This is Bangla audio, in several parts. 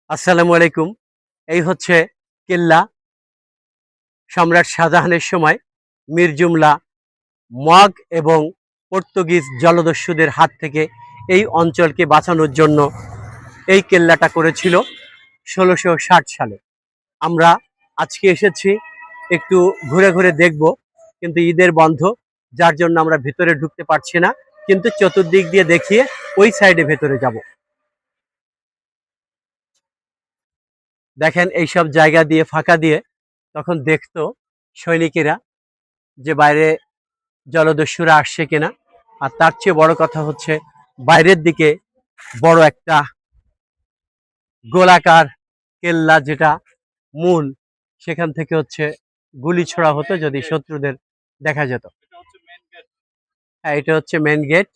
আসসালামু আলাইকুম। এই হচ্ছে কেল্লা। সম্রাট শাহজাহানের সময় মীর জুমলা মগ এবং পর্তুগিজ জলদস্যুদের হাত থেকে এই অঞ্চলকে বাঁচানোর জন্য এই কেল্লাটা করেছিল ১৬৬০ সালে। আমরা আজকে এসেছি একটু ঘুরে ঘুরে দেখব, কিন্তু ঈদের বন্ধ, যার জন্য আমরা ভেতরে ঢুকতে পারছি না, কিন্তু চতুর্দিক দিয়ে দেখিয়ে ওই সাইডে ভেতরে যাব। দেখেন এইসব জায়গা দিয়ে ফাঁকা দিয়ে তখন দেখতো সৈনিকেরা যে বাইরে জলদস্যুরা আসছে কিনা। আর তার চেয়ে বড় কথা হচ্ছে বাইরের দিকে বড় একটা গোলাকার কেল্লা, যেটা মূল, সেখান থেকে হচ্ছে গুলি ছোড়া হতো যদি শত্রুদের দেখা যেত। হ্যাঁ, এটা হচ্ছে মেন গেট।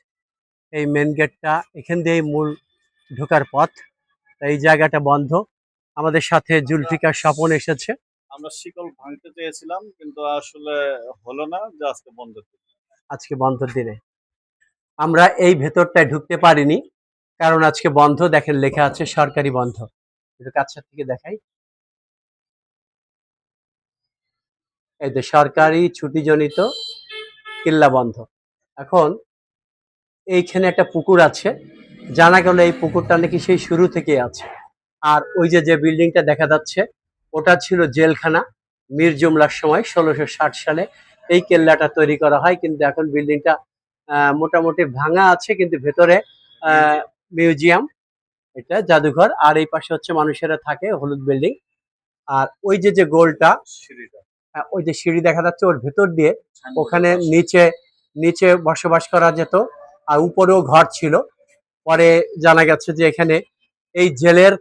এই মেন গেটটা এখান দিয়েই মূল ঢোকার পথ। এই জায়গাটা বন্ধ। আমাদের সাথে জুলফিকার স্বপন এসেছে। আমরা শিকল ভাঙতে চেয়েছিলাম কিন্তু আসলে হলো না, যে আজকে বন্ধ। আজকে বন্ধের দিনে আমরা এই ভেতরটায় ঢুকতে পারিনি, কারণ আজকে বন্ধ। দেখেন লেখা আছে সরকারি বন্ধ। একটু কাছের থেকে দেখাই। এই যে সরকারি ছুটিজনিত কিল্লা বন্ধ। এখন এইখানে একটা পুকুর আছে, জানা গেল এই পুকুরটা নাকি সেই শুরু থেকে আছে। আর ওই যে যে বিল্ডিংটা দেখা যাচ্ছে ওটা ছিল জেলখানা। মীর জুমলার সময় ১৬৬০ সালে এই কেল্লাটা তৈরি করা হয়, কিন্তু এখন বিল্ডিংটা মোটামুটি ভাঙা আছে, কিন্তু ভেতরে মিউজিয়াম, এটা জাদুঘর। আর এই পাশে হচ্ছে মানুষেরা থাকে, হলুদ বিল্ডিং। আর ওই যে যে গোলটা, ওই যে সিঁড়ি দেখা যাচ্ছে, ওর ভেতর দিয়ে ওখানে নিচে নিচে বসবাস করা যেত। আর উপরেও ঘর ছিল। পরে জানা গেছে যে এখানে এই জেলের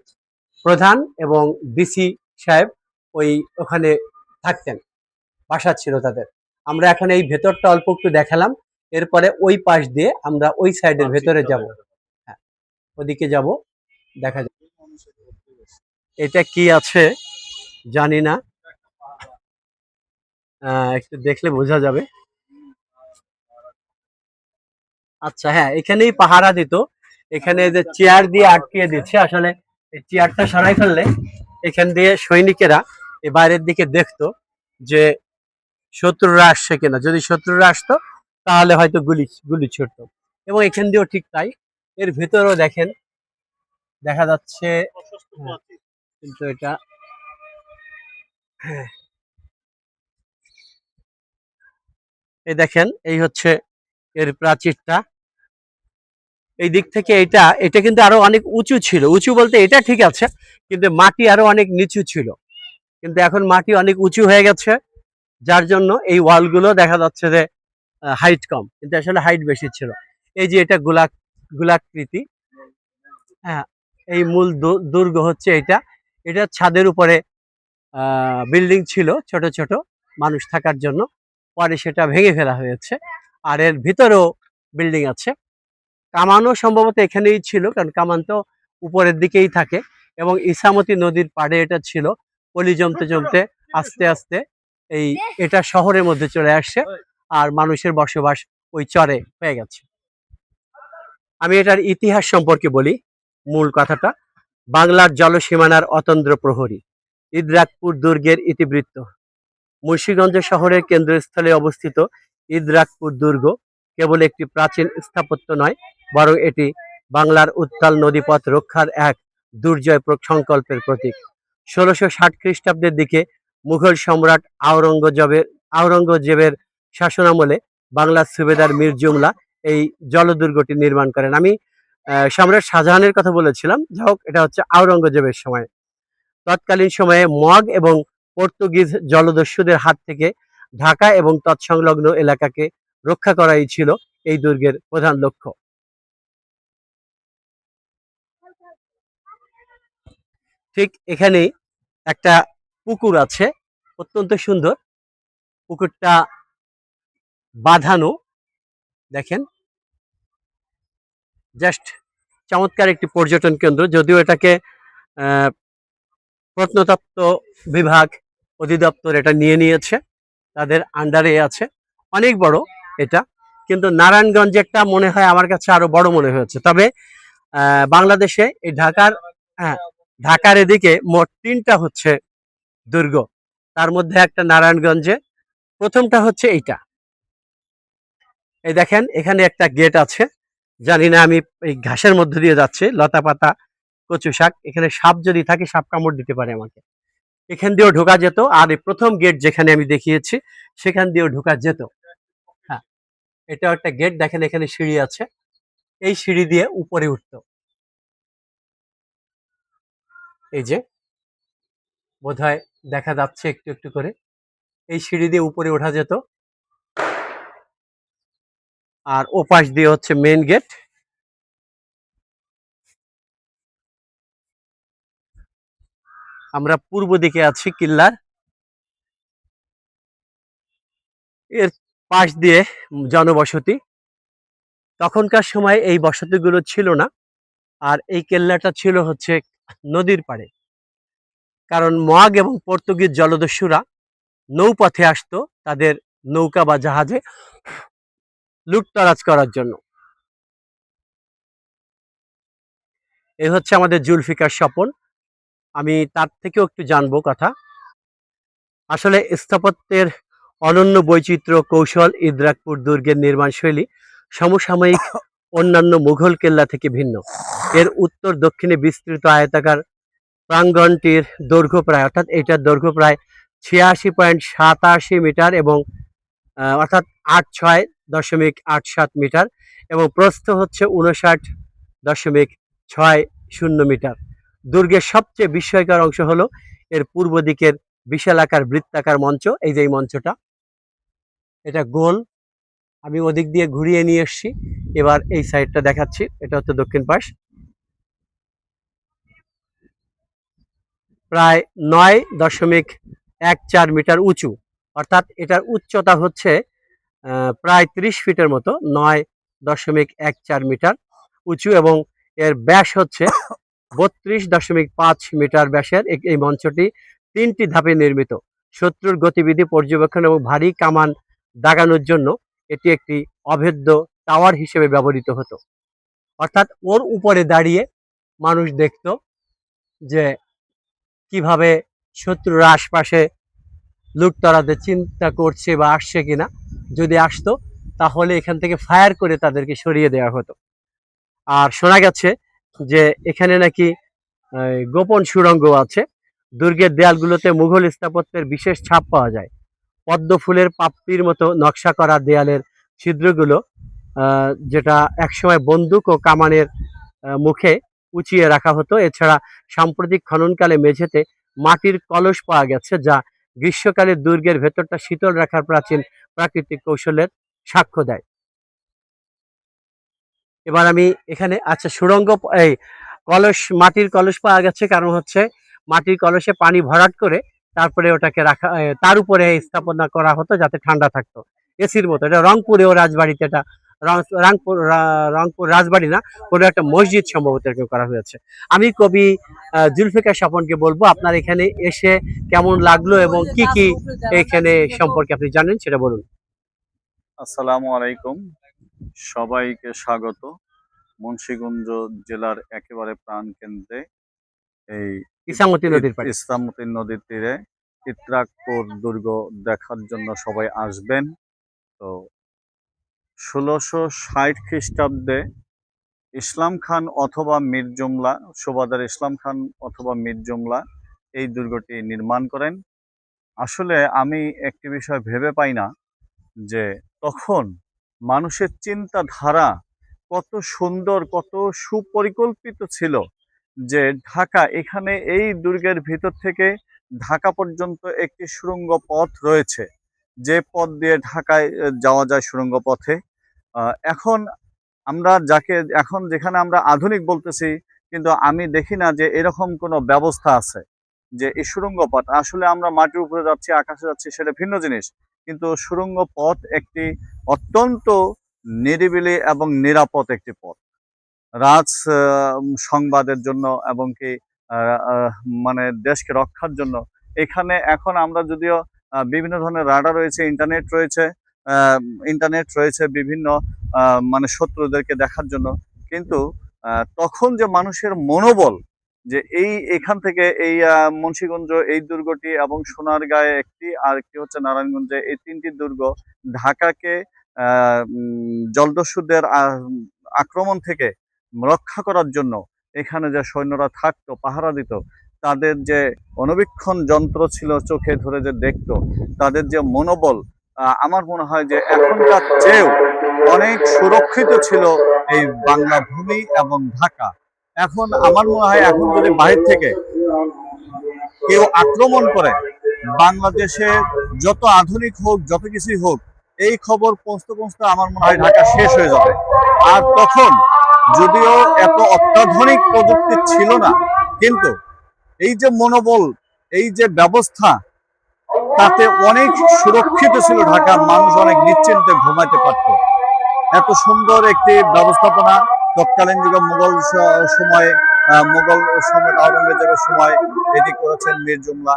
প্রধান এবং ডিসি সাহেব ওখানে থাকতেন, বাসা ছিল তাদের। আমরা এখন এই ভেতরটা অল্প একটু দেখালাম, এরপরে ওই পাশ দিয়ে আমরা ওই সাইডের ভেতরে যাব। হ্যাঁ, ওদিকে যাব, দেখা যাবে এটা কি আছে জানি না, একটু দেখলে বোঝা যাবে। আচ্ছা, হ্যাঁ, এখানেই পাহারা দিত। এখানে যে চেয়ার দিয়ে আটকিয়ে দিচ্ছে, আসলে এই চেয়ারটা সরাই ফেললে এখান দিয়ে সৈনিকেরা এই বাইরের দিকে দেখতো যে শত্রুরা আসছে কিনা। যদি শত্রুরা আসতো তাহলে হয়তো গুলি গুলি ছুটতো। এবং এখান দিয়েও ঠিক তাই। এর ভেতরেও দেখেন দেখা যাচ্ছে। হ্যাঁ, কিন্তু এটা, হ্যাঁ, এই দেখেন এই হচ্ছে এর প্রাচীরটা। এই দিক থেকে এটা এটা কিন্তু আরো অনেক উঁচু ছিল। উঁচু বলতে এটা ঠিক আছে, কিন্তু মাটি আরো অনেক নিচু ছিল। কিন্তু এখন মাটি অনেক উঁচু হয়ে গেছে, যার জন্য এই ওয়ালগুলো দেখা যাচ্ছে যে হাইট কম, কিন্তু আসলে হাইট বেশি ছিল। এই যে এটা গোলাকৃতি। হ্যাঁ, এই মূল দুর্গ হচ্ছে এটা। এটা ছাদের উপরে বিল্ডিং ছিল ছোট ছোট মানুষ থাকার জন্য, পরে সেটা ভেঙে ফেলা হয়েছে। আর এর ভিতরেও বিল্ডিং আছে। কামানও সম্ভবত এখানেই ছিল, কারণ কামান তো উপরের দিকেই থাকে। এবং ইসামতি নদীর পাড়ে এটা ছিল। পলি জমতে জমতে আস্তে আস্তে এটা শহরের মধ্যে চলে আসছে, আর মানুষের বসবাস ওই চরে হয়ে গেছে। আমি এটার ইতিহাস সম্পর্কে বলি। মূল কথাটা, বাংলার জলসীমানার অতন্দ্র প্রহরী, ইদ্রাকপুর দুর্গের ইতিবৃত্ত। মুন্সিগঞ্জ শহরের কেন্দ্রস্থলে অবস্থিত ইদ্রাকপুর দুর্গ কেবল একটি প্রাচীন স্থাপত্য নয়, বরং এটি বাংলার উত্তাল নদীপথ রক্ষার এক দুর্জয় সংকল্পের প্রতীক। ১৬৬০ খ্রিস্টাব্দের দিকে মুঘল সম্রাট আওরঙ্গজেবের শাসনামলে বাংলার সুবেদার মীর জুমলা এই জলদুর্গটি নির্মাণ করেন। আমি সম্রাট শাহজাহানের কথা বলেছিলাম, যাই হোক, এটা হচ্ছে আওরঙ্গজেবের সময়। তৎকালীন সময়ে মগ এবং পর্তুগিজ জলদস্যুদের হাত থেকে ঢাকা এবং তৎসংলগ্ন এলাকাকে রক্ষা করাই ছিল এই দুর্গের প্রধান লক্ষ্য। ঠিক এখানেই একটা পুকুর আছে, অত্যন্ত সুন্দর। পুকুরটা বাঁধানো, দেখেন, জাস্ট চমৎকার একটি পর্যটন কেন্দ্র। যদিও এটাকে প্রত্নতত্ত্ব বিভাগ অধিদপ্তর এটা নিয়ে নিয়েছে, তাদের আন্ডারে আছে। অনেক বড় এটা, কিন্তু নারায়ণগঞ্জেরটা মনে হয় আমার কাছে আরো বড় মনে হয়েছে। তবে বাংলাদেশে এই ঢাকার, হ্যাঁ, ঢাকার এদিকে মোট 3টা হচ্ছে দুর্গ। তার মধ্যে একটা নারায়ণগঞ্জে, প্রথমটা হচ্ছে এইটা। এই দেখেন এখানে একটা গেট আছে, জানি না, আমি এই ঘাসের মধ্য দিয়ে যাচ্ছি, লতা পাতা, কচু শাক, এখানে সাপ যদি থাকে সাপ কামড় দিতে পারে আমাকে। এখান দিয়েও ঢোকা যেত, আর এই প্রথম গেট যেখানে আমি দেখিয়েছি সেখান দিয়েও ঢোকা যেত। হ্যাঁ, এটাও একটা গেট, দেখেন এখানে সিঁড়ি আছে, এই সিঁড়ি দিয়ে উপরে উঠতো। এই যে বোধহয় দেখা যাচ্ছে একটু একটু করে, এই সিঁড়ি দিয়ে উপরে ওঠা যেত। আর ওপাশ দিয়ে হচ্ছে মেইন গেট। আমরা পূর্ব দিকে আছি কিল্লার, এর পাশ দিয়ে জনবসতি। তখনকার সময় এই বসতিগুলো ছিল না, আর এই কেল্লাটা ছিল হচ্ছে নদীর পাড়ে, কারণ মগ এবং পর্তুগিজ জলদস্যুরা নৌপথে আসতো তাদের নৌকা বা জাহাজে লুটতরাজ করার জন্য। এই হচ্ছে আমাদের জুলফিকার স্বপন, আমি তার থেকেও একটু জানবো কথা। আসলে স্থাপত্যের অনন্য বৈচিত্র্য, কৌশল, ইদ্রাকপুর দুর্গের নির্মাণ শৈলী সমসাময়িক অন্যান্য মুঘল কেল্লা থেকে ভিন্ন। এর উত্তর দক্ষিণে বিস্তৃত আয়তাকার প্রাঙ্গণটির দৈর্ঘ্য প্রায়, অর্থাৎ এটার দৈর্ঘ্য প্রায় 86.87 মিটার এবং অর্থাৎ 86.87 মিটার, এবং প্রস্থ হচ্ছে 59.60 মিটার। দুর্গের সবচেয়ে বিস্ময়কর অংশ হলো এর পূর্ব দিকের বিশালাকার বৃত্তাকার মঞ্চ। এই যে এই মঞ্চটা, এটা গোল, আমি ওদিক দিয়ে ঘুরিয়ে নিয়ে এসছি, এবার এই সাইডটা দেখাচ্ছি, এটা হচ্ছে দক্ষিণ পাশ। প্রায় 9.14 মিটার উঁচু, অর্থাৎ এটার উচ্চতা হচ্ছে প্রায় 30 ফিটের মতো, 9.14 মিটার উঁচু, এবং এর ব্যাস হচ্ছে 32.5 মিটার ব্যাসের। এই মঞ্চটি 3টি ধাপে নির্মিত। শত্রুর গতিবিধি পর্যবেক্ষণ এবং ভারী কামান দাগানোর জন্য এটি একটি অভেদ্য টাওয়ার হিসেবে ব্যবহৃত হতো। অর্থাৎ ওর উপরে দাঁড়িয়ে মানুষ দেখত যে কিভাবে শত্রুরা আশপাশে লুটতরাদের চিন্তা করছে বা আসছে কিনা, যদি আসতো তাহলে এখান থেকে ফায়ার করে তাদেরকে সরিয়ে দেওয়া হতো। আর শোনা গেছে যে এখানে নাকি গোপন সুড়ঙ্গ আছে। দুর্গের দেয়ালগুলোতে মুঘল স্থাপত্যের বিশেষ ছাপ পাওয়া যায়। পদ্ম ফুলের পাপড়ির মতো নকশা করা দেয়ালের ছিদ্রগুলো, যেটা একসময় বন্দুক ও কামানের মুখে উঁচিয়ে রাখা হতো। এছাড়া সাম্প্রতিক খননকালে মেঝেতে মাটির কলস পাওয়া গেছে, যা গ্রীষ্মকালে দুর্গের ভেতরটা শীতল রাখার প্রাচীন প্রাকৃতিক কৌশলের সাক্ষ্য দেয়। এবার আমি এখানে, আচ্ছা, সুড়ঙ্গ, এই কলস, মাটির কলস পাওয়া গেছে, কারণ হচ্ছে মাটির কলসে পানি ভরাট করে তারপরে ওটাকে রাখা, তার উপরে স্থাপনা করা হতো যাতে ঠান্ডা থাকতো, এসির মতো। এটা রংপুরে ও রাজবাড়িতে, এটা রংপুর রাজবাড়ি না, কোনো একটা মসজিদ সম্ভবত এরকম করা হয়েছে। আমি কবি জুলফিকার স্বপনকে বলবো আপনার এখানে এসে কেমন লাগলো এবং কি কি এখানে সম্পর্কে আপনি জানেন সেটা বলুন। আসসালামু আলাইকুম, সবাইকে স্বাগত। মুন্সিগঞ্জ জেলার একেবারে প্রাণকেন্দ্রে এই ইসামতি নদীর পাড়ে। ইছামতি নদীর তীরে ইত্রাকপুর দুর্গ দেখার জন্য সবাই আসবেন। তো 1660 খ্রিস্টাব্দে ইসলাম খান অথবা মীর জুমলা, সুবাদার ইসলাম খান অথবা মীর জুমলা এই দুর্গটি নির্মাণ করেন। আসলে আমি একটি বিষয় ভেবে পাই না যে তখন মানুষের চিন্তাধারা কত সুন্দর, কত সুপরিকল্পিত ছিল, যে ঢাকা, এখানে এই দুর্গের ভিতর থেকে ঢাকা পর্যন্ত একটি সুড়ঙ্গ পথ রয়েছে, যে পথ দিয়ে ঢাকায় যাওয়া যায় সুড়ঙ্গ পথে। এখন আমরা যাকে এখন যেখানে আমরা আধুনিক বলতেছি, কিন্তু আমি দেখি না যে এরকম কোনো ব্যবস্থা আছে যে এই সুড়ঙ্গ পথ, আসলে আমরা মাটির উপরে যাচ্ছি, আকাশে যাচ্ছি, সেটা ভিন্ন জিনিস, কিন্তু সুড়ঙ্গ পথ একটি অত্যন্ত নিরিবিলি এবং নিরাপদ একটি পথ। রাজ সংবাদের জন্য এবং কি মানে দেশকে রক্ষার জন্য এখানে এখন আমরা যদিও বিভিন্ন ধরনের রাডার রয়েছে, আহ, ইন্টারনেট রয়েছে বিভিন্ন মানে শত্রুদেরকে দেখার জন্য, কিন্তু তখন যে মানুষের মনোবল, যে এখান থেকে এই মুন্সিগঞ্জ এই দুর্গটি এবং সোনারগাঁয়ে একটি, আর একটি হচ্ছে নারায়ণগঞ্জে, এই তিনটি দুর্গ ঢাকাকে জলদস্যুদের আক্রমণ থেকে রক্ষা করার জন্য এখানে যে সৈন্যরা থাকতো, পাহারা দিত, তাদের যে অণুবীক্ষণ যন্ত্র ছিল, চোখে ধরে যে দেখতো, তাদের যে মনোবল, আমার মনে হয় যে এখনকার চেয়েও অনেক সুরক্ষিত ছিল এই বাংলা ভূমি এবং ঢাকা। এখন আমার মনে হয় এখন যদি বাহির থেকে কেউ আক্রমণ করে, বাংলাদেশে যত আধুনিক হোক, যত কিছুই হোক, এই খবর পৌঁছতে পৌঁছতে আমার মনে হয় ঢাকা শেষ হয়ে যাবে। আর তখন যদিও এত অত্যাধুনিক প্রযুক্তি ছিল না, কিন্তু এই যে মনোবল, এই যে ব্যবস্থা, তাতে অনেক সুরক্ষিত ছিল ঢাকা, মানুষ অনেক নিশ্চিন্তে ঘুমাইতে পারত। এত সুন্দর একটি ব্যবস্থাপনা তৎকালীন যুগে সময়ে মুঘল সম্রাট আওরঙ্গজেবের সময় এটি করেছেন মীর জুমলা।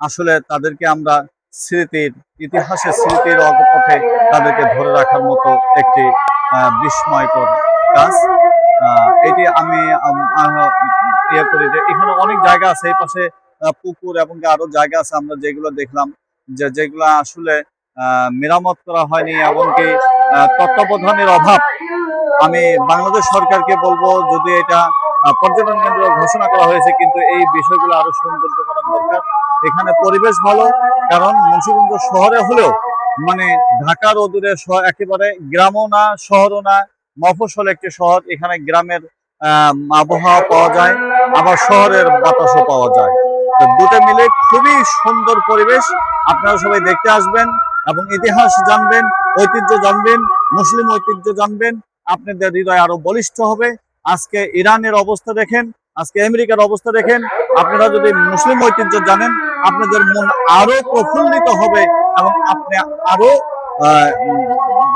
আসলে তাদেরকে আমরা ইতিহাসের স্মৃতির অগপথে তাদেরকে ধরে রাখার মতো একটি বিস্ময়কর কাজ। এটি আমি ইয়ে করি যে এখানে অনেক জায়গা আছে, এই পাশে পুকুর এবং আরো জায়গা আছে আমরা যেগুলো দেখলাম, যেগুলো আসলে মেরামত করা হয়নি, এমনকি তত্ত্বাবধানের অভাব। আমি বাংলাদেশ সরকারকে বলবো, যদি এটা পর্যটন কেন্দ্র ঘোষণা করা হয়েছে, কিন্তু এই বিষয়গুলো আরো সৌন্দর্য করার দরকার। এখানে পরিবেশ ভালো, কারণ মুন্সিগঞ্জ শহরে হলেও মানে ঢাকার অদূরে, একেবারে গ্রামও না শহরও না, মফস্বল একটি শহর। এখানে গ্রামের আবহাওয়া পাওয়া যায়, আবার শহরের বাতাসও পাওয়া যায়। তো দুটো মিলে খুবই সুন্দর পরিবেশ। আপনারা সবাই দেখতে আসবেন এবং ইতিহাস জানবেন, ঐতিহ্য জানবেন, মুসলিম ঐতিহ্য জানবেন। আপনাদের হৃদয় আরো বলিষ্ঠ হবে। আজকে ইরানের অবস্থা দেখেন, আজকে আমেরিকার অবস্থা দেখেন। আপনারা যদি মুসলিম ঐতিহ্য জানেন, আপনাদের মন আরো প্রফুল্লিত হবে এবং আপনি আরো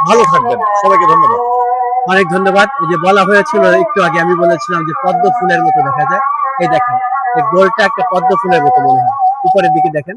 ভালো থাকবেন। সবাইকে ধন্যবাদ। অনেক ধন্যবাদ। এই যে বলা হয়েছিল একটু আগে, আমি বলেছিলাম যে পদ্ম ফুলের মতো দেখা যায়। এই দেখেন, এই গোলটা একটা পদ্ম ফুলের মতো মনে হয়। উপরের দিকে দেখেন,